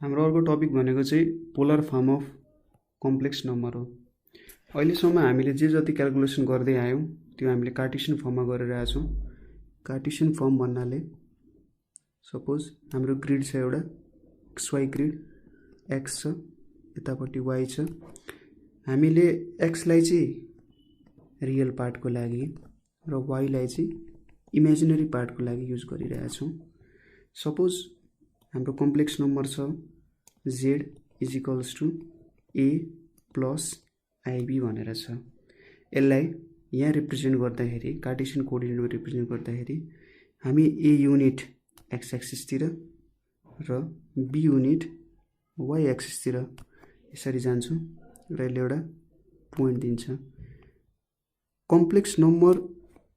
हाम्रो अर्को टपिक भनेको चाहिँ polar form of complex number हो। अहिलेसम्म हामीले जे जति क्याल्कुलेसन गर्दै आयौँ त्यो हामीले कार्टेसियन फर्ममा गरिरहेका छौँ। कार्टेसियन फर्म भन्नाले सपोज हाम्रो ग्रिड छ, एउटा XY ग्रिड, एक्स छ, यतापट्टि वाई छ। हामीले एक्सलाई चाहिँ रियल पार्टको लागि र वाईलाई चाहिँ इमेजिनरी पार्टको लागि युज गरिरहेका छौँ। सपोज हाम्रो कम्प्लेक्स नम्बर छ z equals to a plus ib भनेर छ। यसलाई यहाँ रिप्रेजेन्ट गर्दाखेरि कार्टेसियन कोअर्डिनेटमा रिप्रेजेन्ट गर्दाखेरि हामी a युनिट x एक्सिसतिर र b युनिट y एक्सिसतिर यसरी जान्छौँ र यसले एउटा पोइन्ट दिन्छ। कम्प्लेक्स नम्बर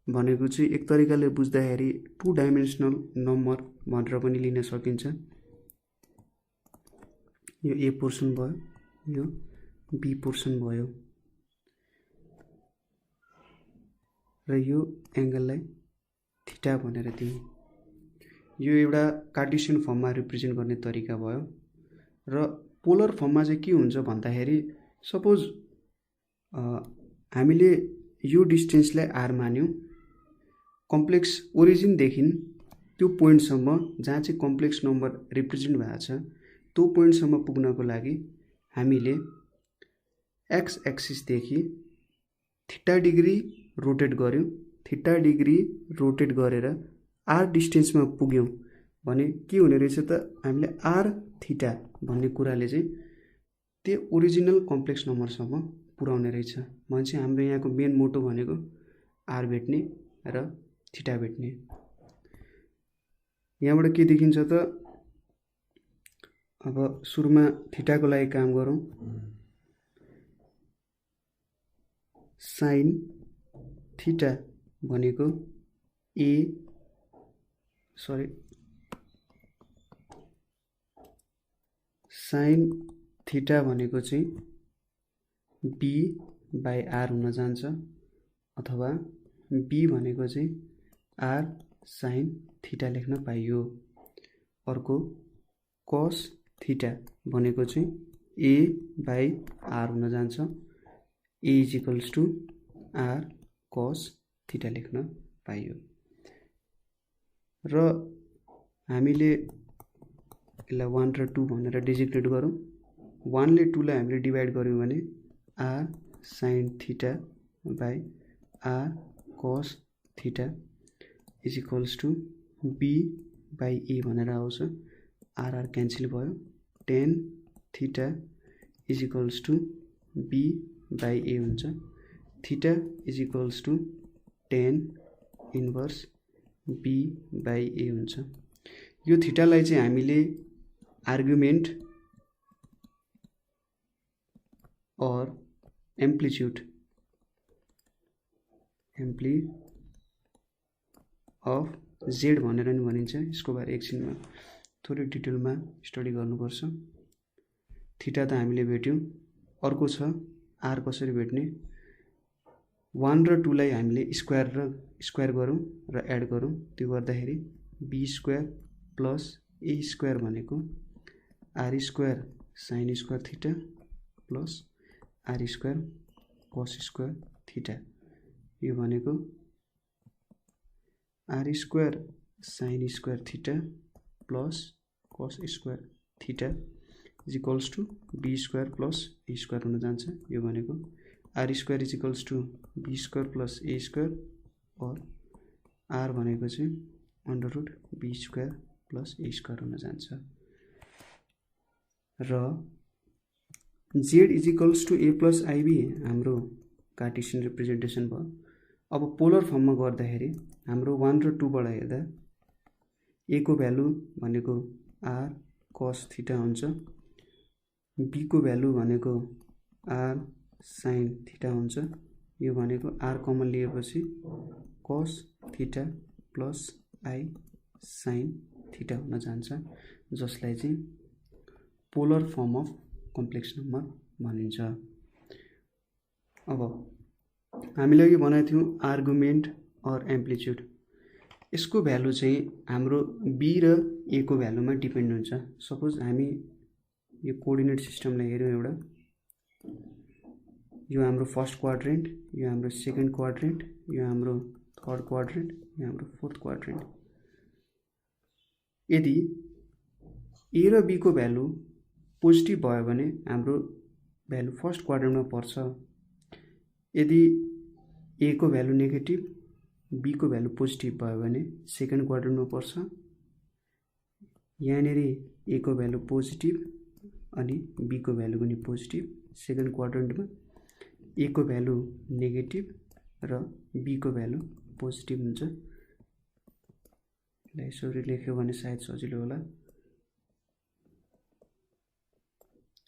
भनेको चाहिँ एक तरिकाले बुझ्दाखेरि 2 डाइमेन्सनल नम्बर भनेर पनि लिन सकिन्छ। यो ए पोर्सन भयो, यो बी पोर्सन भयो र यो एंगललाई थीटा भनेर दियौँ। यो एउटा कार्टेसियन फर्ममा रिप्रेजेन्ट गर्ने तरिका भयो। र पोलर फर्ममा चाहिँ के हुन्छ भन्दाखेरि सपोज हामीले यो डिस्टेन्सलाई आर मान्यौँ, कम्प्लेक्स ओरिजिनदेखि त्यो पोइन्टसम्म जहाँ चाहिँ कम्प्लेक्स नम्बर रिप्रेजेन्ट भएको छ त्यो पोइन्टसम्म पुग्नको लागि हामीले एक्स एक्सिसदेखि थीटा डिग्री रोटेट गर्यौँ। थीटा डिग्री रोटेट गरेर आर डिस्टेन्समा पुग्यौँ भने के हुने रहेछ त, हामीले आर थीटा भन्ने कुराले चाहिँ त्यो ओरिजिनल कम्प्लेक्स नम्बरसम्म पुर्याउने रहेछ। भनेपछि हाम्रो यहाँको मेन मोटो भनेको आर भेट्ने र थीटा भेट्ने। यहाँबाट के देखिन्छ त, अब सुरुमा थीटाको लागि काम गरौँ। साइन थीटा भनेको साइन थीटा भनेको चाहिँ बी बाई आर हुन जान्छ, अथवा बी भनेको चाहिँ आर साइन थीटा लेख्न पाइयो। अर्को कस थीटा भनेको चाहिँ ए बाई आर हुन जान्छ, A equals to R cos theta लेख्न पाइयो। र हामीले यसलाई 1 र 2 भनेर डिजिग्नेट गरौँ। 1 ले 2 लाई हामीले डिभाइड गर्यौँ भने R sine theta by R cos theta equals to B by A भनेर आउँछ। आर आर क्यान्सल भयो, tan theta equals to B by A हुन्छ। Theta equals to tan inverse B by A हुन्छ। यो थीटालाई चाहिँ हामीले आर्गुमेन्ट और amplitude of Z भनेर नि भनिन्छ। यसको बारे एकछिनमा थोरै डिटेलमा स्टडी गर्नुपर्छ। थीटा त हामीले भेट्यौँ। अर्को छ आर कसरी भेट्ने। 1 र 2 लाई हामीले स्क्वायर गरौँ र एड गरौँ। त्यो गर्दाखेरि B square plus A square भनेको R square sine square theta plus R square cos square theta. यो भनेको R square sine square theta plus cos square theta equals to B square plus A square हुन जान्छ। यो भनेको R square equals to B square plus A square, और R भनेको चाहिँ under root B square plus A square हुन जान्छ। र Z equals to A plus IB हाम्रो कार्टेसियन रिप्रेजेन्टेसन भयो। अब पोलर फर्ममा गर्दाखेरि हाम्रो 1 र 2 बाट हेर्दा ए को भ्यालु भनेको आर कस थीटा हुन्छ, बी को भ्यालु भनेको आर साइन थीटा हुन्छ। यो भनेको आर कमन लिएपछि cos theta plus I sine theta हुन जान्छ, जसलाई चाहिँ polar form of complex number भनिन्छ। अब हामीले अघि भनेको थियौँ आर्गुमेन्ट और एम्प्लिट्युड। यसको भ्यालु चाहिँ हाम्रो बी र ए को भ्यालुमा डिपेन्ड हुन्छ। सपोज हामी यो कोअर्डिनेट सिस्टमलाई हेर्यौं एउटा यो हाम्रो फर्स्ट क्वाड्रेन्ट यो हाम्रो सेकेन्ड क्वाड्रेन्ट यो हाम्रो थर्ड क्वाड्रेन्ट यो हाम्रो फोर्थ क्वाड्रेन्ट यदि ए र बी को भ्यालु पोजिटिभ भयो भने हाम्रो भ्यालु फर्स्ट क्वाड्रेन्टमा पर्छ यदि ए को भ्यालु नेगेटिभ बी को भ्यालु पोजिटिभ भयो भने सेकेन्ड क्वाड्रेन्टमा पर्छ यहाँनेरि ए को भ्यालु पोजिटिभ अनि बी को भ्यालु पनि पोजिटिभ सेकेन्ड क्वाड्रेन्टमा ए को भ्यालु नेगेटिभ र बी को भ्यालु पोजिटिभ हुन्छ ल यसरी लेख्यो भने सायद सजिलो होला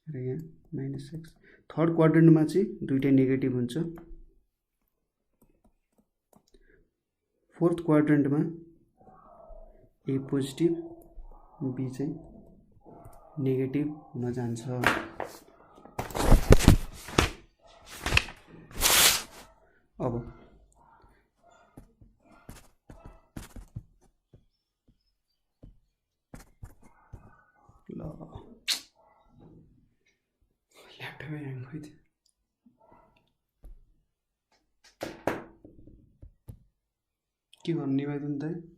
र यहाँ -x थर्ड क्वाड्रेन्टमा चाहिँ दुईटै नेगेटिभ हुन्छ फोर्थ क्वाड्रेन्टमा ए पोजिटिभ बी चाहिँ नेगेटिभ हुन जान्छ अब ल ल्यापटपै ह्याङ भइदियो के गर्नु निभाइदिनु त